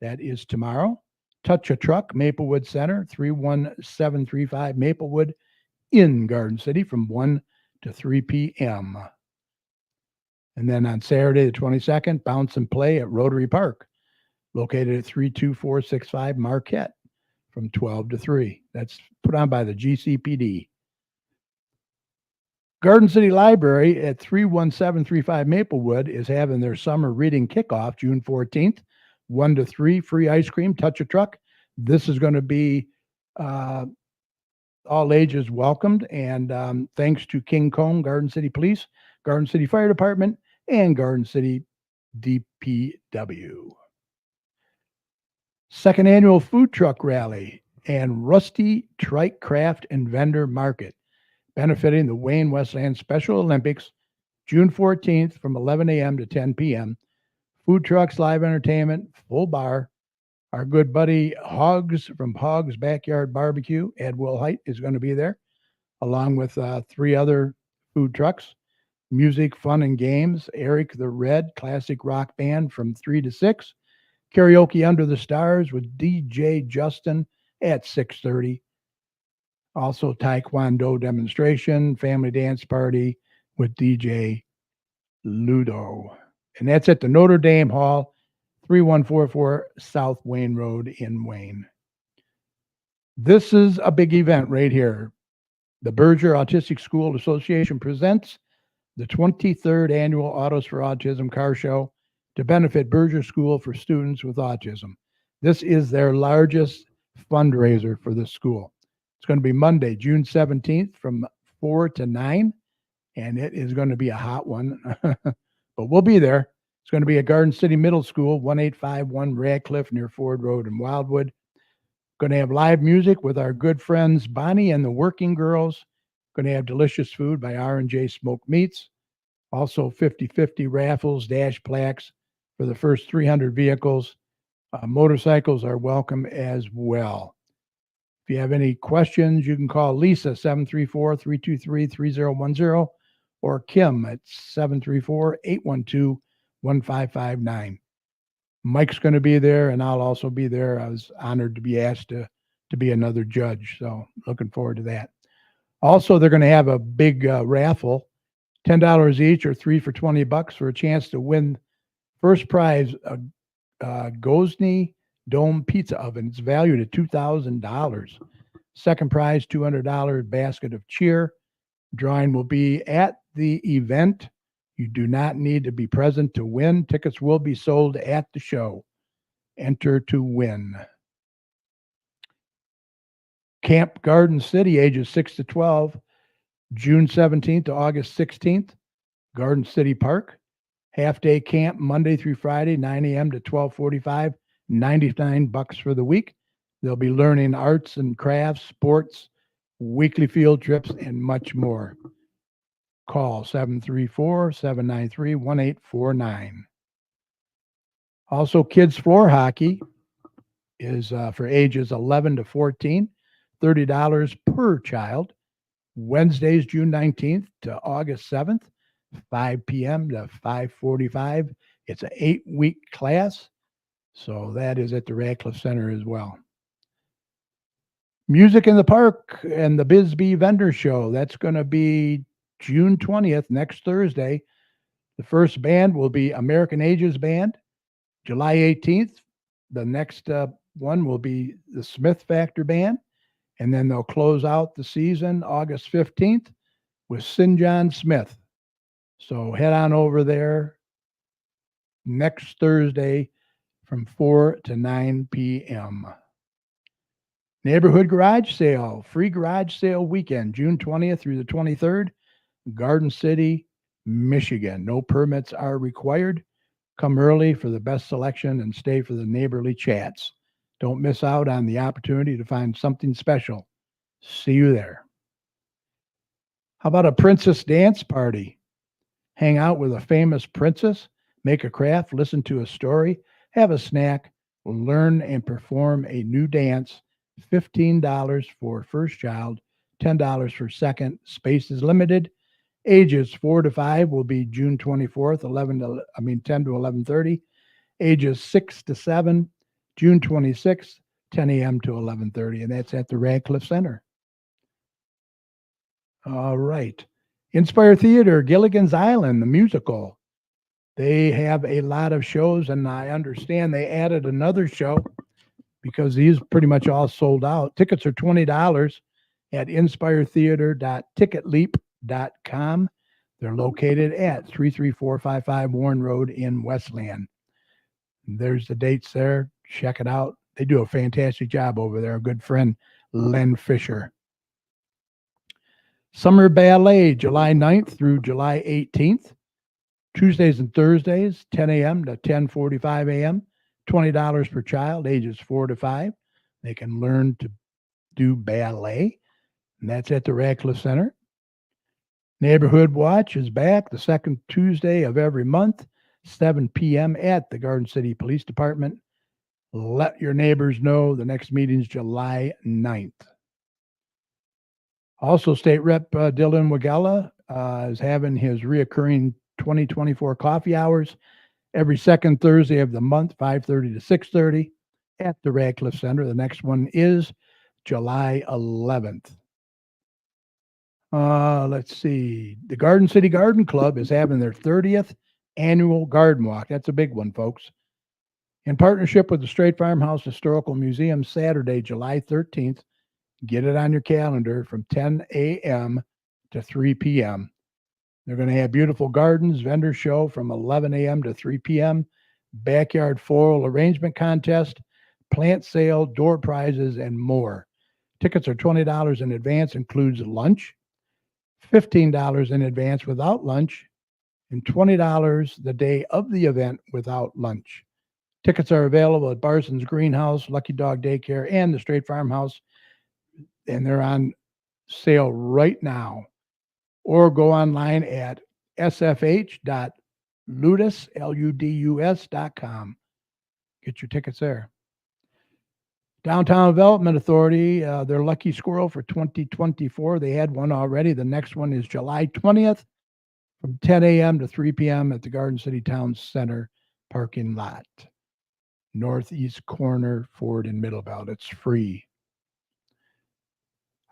That is tomorrow. Touch a Truck, Maplewood Center, 31735 Maplewood in Garden City from 1 to 3 p.m. And then on Saturday the 22nd, Bounce and Play at Rotary Park, located at 32465 Marquette from 12 to 3. That's put on by the GCPD. Garden City Library at 31735 Maplewood is having their summer reading kickoff June 14th, 1 to 3, free ice cream, touch a truck. This is going to be all ages welcomed, and thanks to King Cone, Garden City Police, Garden City Fire Department, and Garden City DPW. Second annual food truck rally and Rusty Trike Craft and Vendor Market, benefiting the Wayne Westland Special Olympics, June 14th from 11 a.m. to 10 p.m. Food trucks, live entertainment, full bar. Our good buddy Hogs from Hogs Backyard Barbecue, Ed Wilhite, is going to be there, along with 3 other food trucks. Music, fun, and games. Eric the Red Classic Rock Band from 3 to 6. Karaoke Under the Stars with DJ Justin at 6:30. Also, Taekwondo demonstration, family dance party with DJ Ludo. And that's at the Notre Dame Hall, 3144 South Wayne Road in Wayne. This is a big event right here. The Berger Autistic School Association presents the 23rd Annual Autos for Autism Car Show to benefit Berger School for students with autism. This is their largest fundraiser for the school. It's going to be Monday, June 17th from 4 to 9, and it is going to be a hot one, but we'll be there. It's going to be at Garden City Middle School, 1851 Radcliffe near Ford Road in Wildwood. Going to have live music with our good friends Bonnie and the Working Girls. Going to have delicious food by R&J Smoked Meats. Also 50/50 raffles, dash plaques for the first 300 vehicles. Motorcycles are welcome as well. If you have any questions, you can call Lisa, 734-323-3010, or Kim at 734-812-1559. Mike's going to be there, and I'll also be there. I was honored to be asked to be another judge, so looking forward to that. Also, they're going to have a big raffle, $10 each or 3 for $20 for a chance to win first prize, a Gosney Dome pizza oven. It's valued at $2,000. Second prize, $200 basket of cheer. Drawing will be at the event. You do not need to be present to win. Tickets will be sold at the show. Enter to win. Camp Garden City, ages 6 to 12, June 17th to August 16th, Garden City Park. Half-day camp Monday through Friday, 9 a.m. to 12:45, $99 for the week. They'll be learning arts and crafts, sports, weekly field trips, and much more. Call 734-793-1849. Also, kids floor hockey is for ages 11 to 14, $30 per child. Wednesdays, June 19th to August 7th, 5 p.m. to 5:45. It's an 8-week class, so that is at the Radcliffe Center as well. Music in the Park and the Bisbee Vendor Show. That's going to be June 20th, next Thursday. The first band will be American Ages Band. July 18th, the next one will be the Smith Factor Band. And then they'll close out the season August 15th with St. John Smith. So head on over there next Thursday from 4 to 9 p.m. Neighborhood Garage Sale, free garage sale weekend, June 20th through the 23rd, Garden City, Michigan. No permits are required. Come early for the best selection and stay for the neighborly chats. Don't miss out on the opportunity to find something special. See you there. How about a princess dance party? Hang out with a famous princess, make a craft, listen to a story, have a snack, learn and perform a new dance. $15 for first child, $10 for second. Space is limited. Ages 4 to 5 will be June 24th, 10 to 11:30. Ages 6 to 7, June 26th, 10 a.m. to 11:30, and that's at the Radcliffe Center. All right. Inspire Theater, Gilligan's Island, the musical. They have a lot of shows, and I understand they added another show because these pretty much all sold out. Tickets are $20 at inspiretheater.ticketleap.com. They're located at 33455 Warren Road in Westland. There's the dates there. Check it out. They do a fantastic job over there. A good friend, Len Fisher. Summer Ballet, July 9th through July 18th. Tuesdays and Thursdays, 10 a.m. to 10:45 a.m. $20 per child, ages 4 to 5. They can learn to do ballet, and that's at the Radcliffe Center. Neighborhood Watch is back the second Tuesday of every month, 7 p.m. at the Garden City Police Department. Let your neighbors know the next meeting is July 9th. Also, State Rep Dylan Wagella is having his reoccurring 2024 coffee hours every second Thursday of the month, 5:30 to 6:30 at the Radcliffe Center. The next one is July 11th. Let's see. The Garden City Garden Club is having their 30th annual garden walk. That's a big one, folks. In partnership with the Straight Farmhouse Historical Museum, Saturday, July 13th. Get it on your calendar from 10 a.m. to 3 p.m. They're going to have beautiful gardens, vendor show from 11 a.m. to 3 p.m., backyard floral arrangement contest, plant sale, door prizes, and more. Tickets are $20 in advance, includes lunch, $15 in advance without lunch, and $20 the day of the event without lunch. Tickets are available at Barson's Greenhouse, Lucky Dog Daycare, and the Straight Farmhouse, and they're on sale right now. Or go online at sfh.ludus.com. Get your tickets there. Downtown Development Authority, their Lucky Squirrel for 2024. They had one already. The next one is July 20th from 10 a.m. to 3 p.m. at the Garden City Town Center parking lot. Northeast corner, Ford and Middlebelt. It's free.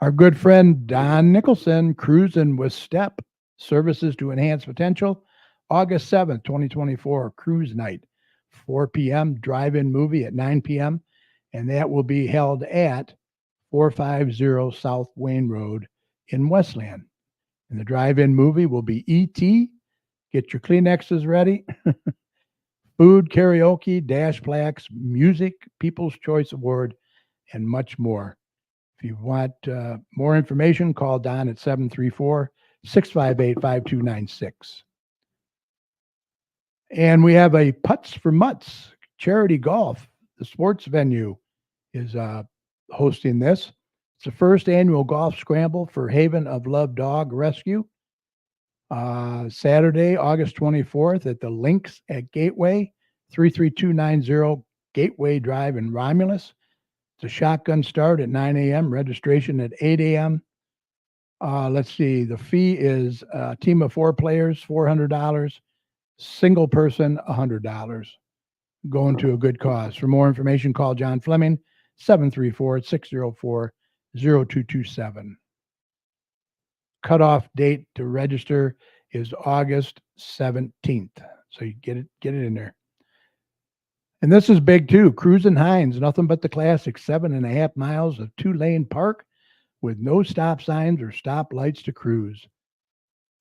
Our good friend Don Nicholson, Cruising with Step, services to enhance potential. August 7th, 2024, cruise night, 4 p.m., drive-in movie at 9 p.m., and that will be held at 450 South Wayne Road in Westland. And the drive-in movie will be E.T. Get your Kleenexes ready. Food, karaoke, dash plaques, music, People's Choice Award, and much more. If you want more information, call Don at 734-658-5296. And we have a Putts for Mutts charity golf. The sports venue is hosting this. It's the first annual golf scramble for Haven of Love Dog Rescue. Saturday, August 24th at the Links at Gateway, 33290 Gateway Drive in Romulus. It's a shotgun start at 9 a.m., registration at 8 a.m. Let's see, the fee is a team of 4 players, $400, single person, $100. Going to a good cause. For more information, call John Fleming, 734-604-0227. Cutoff date to register is August 17th. So you get it in there. And this is big too. Cruising Hines, nothing but the classics. 7.5 miles of 2-lane park with no stop signs or stop lights to cruise.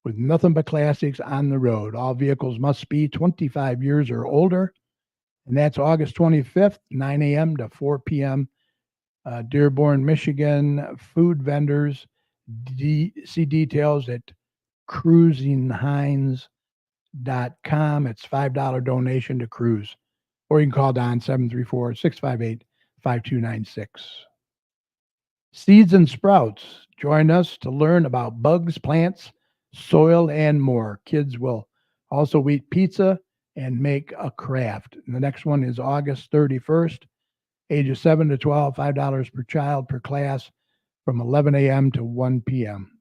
With nothing but classics on the road. All vehicles must be 25 years or older. And that's August 25th, 9 a.m. to 4 p.m. Dearborn, Michigan. Food vendors. See details at cruisinghines.com. It's $5 donation to cruise. Or you can call Don 734-658-5296. Seeds and Sprouts. Join us to learn about bugs, plants, soil, and more. Kids will also eat pizza and make a craft. And the next one is August 31st, ages 7 to 12, $5 per child per class from 11 a.m. to 1 p.m.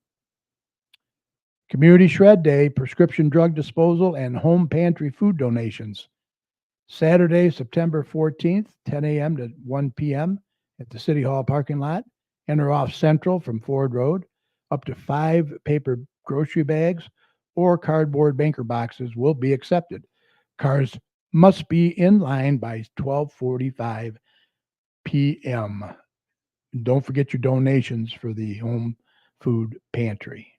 Community Shred Day, prescription drug disposal, and home pantry food donations. Saturday, September 14th, 10 a.m. to 1 p.m. at the City Hall parking lot. Enter off Central from Ford Road. Up to 5 paper grocery bags or cardboard banker boxes will be accepted. Cars must be in line by 12:45 p.m. Don't forget your donations for the home food pantry.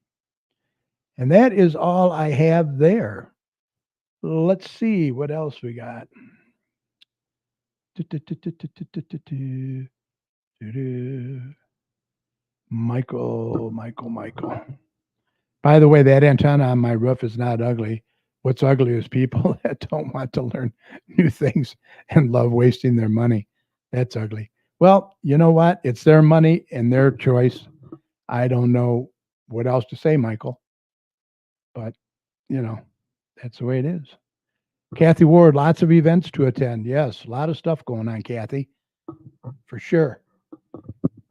And that is all I have there. Let's see what else we got. Michael. By the way, that antenna on my roof is not ugly. What's ugly is people that don't want to learn new things and love wasting their money. That's ugly. Well, you know what? It's their money and their choice. I don't know what else to say, Michael. But, that's the way it is. Kathy Ward, lots of events to attend. Yes, a lot of stuff going on, Kathy, for sure.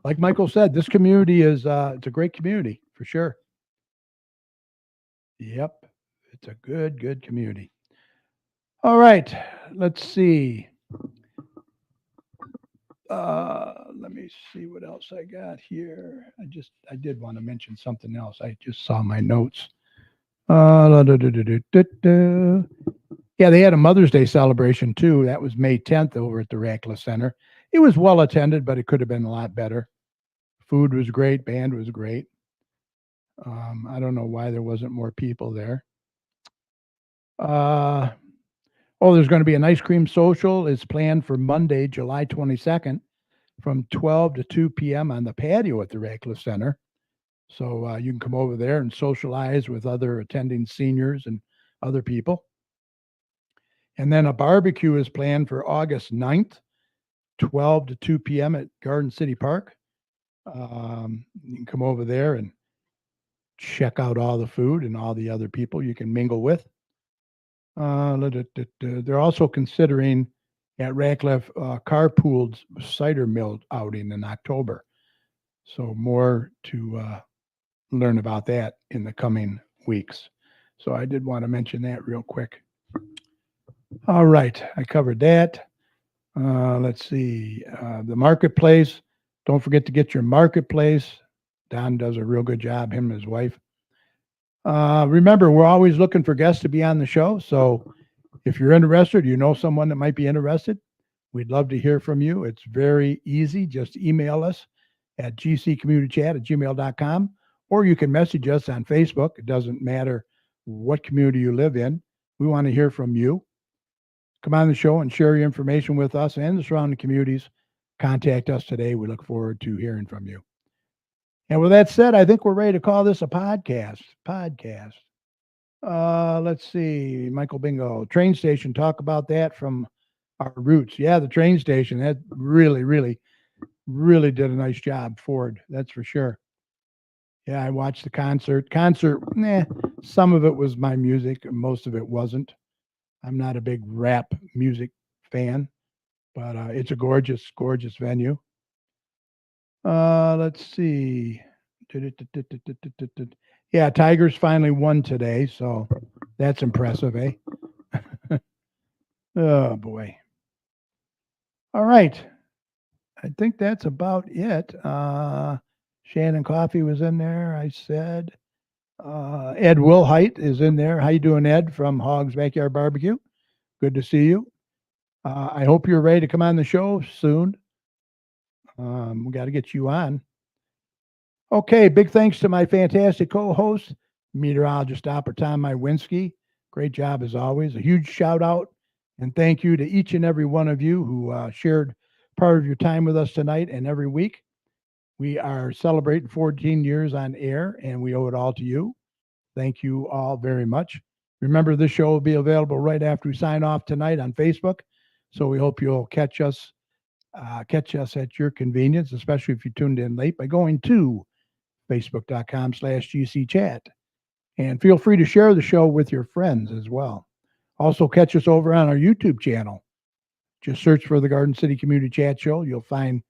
Like Michael said, this community is it's a great community, for sure. Yep, it's a good community. All right, let's see. Let me see what else I got here. I did want to mention something else. I just saw my notes. Yeah, they had a Mother's Day celebration too. That was May 10th over at the Ratcliffe Center. It was well attended, but it could have been a lot better. Food was great. Band was great. I don't know why there wasn't more people there. There's going to be an ice cream social. It's planned for Monday, July 22nd from 12 to 2 p.m. on the patio at the Ratcliffe Center. So you can come over there and socialize with other attending seniors and other people. And then a barbecue is planned for August 9th, 12 to 2 p.m. at Garden City Park. You can come over there and check out all the food and all the other people you can mingle with. They're also considering at Ratcliffe carpooled cider mill outing in October. So more to learn about that in the coming weeks. So I did want to mention that real quick. All right, I covered that. Let's see. The marketplace. Don't forget to get your marketplace Don does a real good job, him and his wife. Remember, we're always looking for guests to be on the show. So if you're interested, you know someone that might be interested, we'd love to hear from you. It's very easy. Just email us at gccommunitychat@gmail.com, or you can message us on Facebook. It doesn't matter what community you live in. We want to hear from you. Come on the show and share your information with us and the surrounding communities. Contact us today. We look forward to hearing from you. And with that said, I think we're ready to call this a podcast. Let's see. Michael Bingo, train station. Talk about that from our roots. Yeah, the train station. That really, really, really did a nice job, Ford. That's for sure. Yeah, I watched the concert. Some of it was my music, and most of it wasn't. I'm not a big rap music fan, but it's a gorgeous, gorgeous venue. Let's see. Yeah, Tigers finally won today, so that's impressive, eh? Oh, boy. All right. I think that's about it. Shannon Coffee was in there, I said. Ed Wilhite is in there. How you doing, Ed, from Hog's Backyard Barbecue? Good to see you. I hope you're ready to come on the show soon. We got to get you on. Okay, big thanks to my fantastic co-host, meteorologist Dr. Tom Mywinski. Great job as always. A huge shout out and thank you to each and every one of you who shared part of your time with us tonight and every week. We are celebrating 14 years on air, and we owe it all to you. Thank you all very much. Remember, this show will be available right after we sign off tonight on Facebook, so we hope you'll catch us at your convenience, especially if you tuned in late, by going to facebook.com/GCChat. And feel free to share the show with your friends as well. Also, catch us over on our YouTube channel. Just search for the Garden City Community Chat Show. You'll find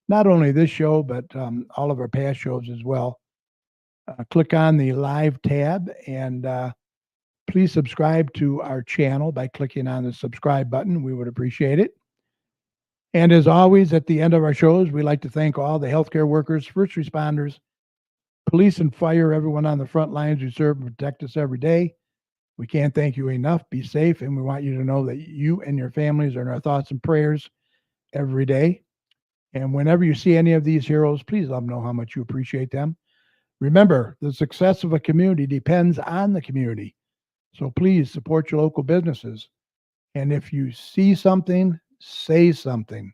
not only this show, but all of our past shows as well. Click on the live tab and please subscribe to our channel by clicking on the subscribe button. We would appreciate it. And as always, at the end of our shows, we like to thank all the healthcare workers, first responders, police and fire, everyone on the front lines who serve and protect us every day. We can't thank you enough. Be safe, and we want you to know that you and your families are in our thoughts and prayers every day. And whenever you see any of these heroes, please let them know how much you appreciate them. Remember, the success of a community depends on the community. So please support your local businesses. And if you see something, say something.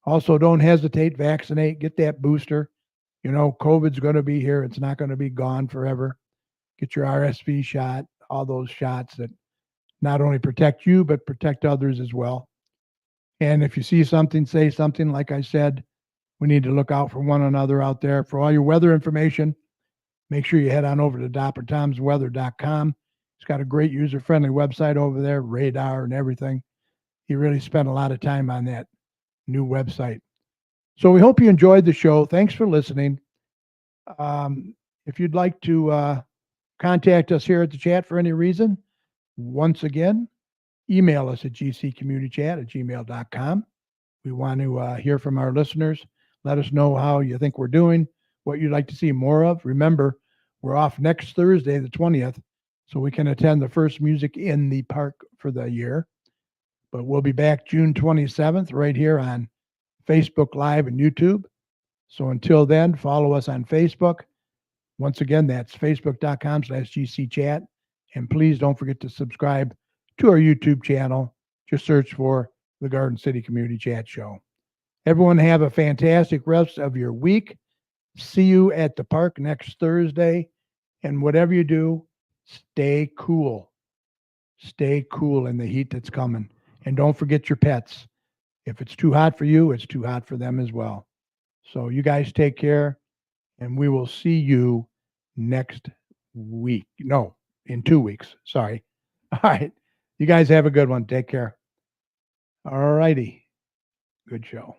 Also, don't hesitate, vaccinate, get that booster. You know, COVID's going to be here. It's not going to be gone forever. Get your RSV shot, all those shots that not only protect you, but protect others as well. And if you see something, say something. Like I said, we need to look out for one another out there. For all your weather information, make sure you head on over to DrTomsWeather.com. He's got a great user-friendly website over there, radar and everything. He really spent a lot of time on that new website. So we hope you enjoyed the show. Thanks for listening. If you'd like to contact us here at the chat for any reason, once again, email us at gccommunitychat@gmail.com. We want to hear from our listeners. Let us know how you think we're doing, what you'd like to see more of. Remember, we're off next Thursday, the 20th, so we can attend the first Music in the Park for the year. But we'll be back June 27th right here on Facebook Live and YouTube. So until then, follow us on Facebook. Once again, that's facebook.com/GCChat. And please don't forget to subscribe to our YouTube channel. Just search for the Garden City Community Chat Show. Everyone have a fantastic rest of your week. See you at the park next Thursday. And whatever you do, stay cool. Stay cool in the heat that's coming. And don't forget your pets. If it's too hot for you, it's too hot for them as well. So you guys take care, and we will see you next week. No, in 2 weeks. Sorry. All right. You guys have a good one. Take care. All righty. Good show.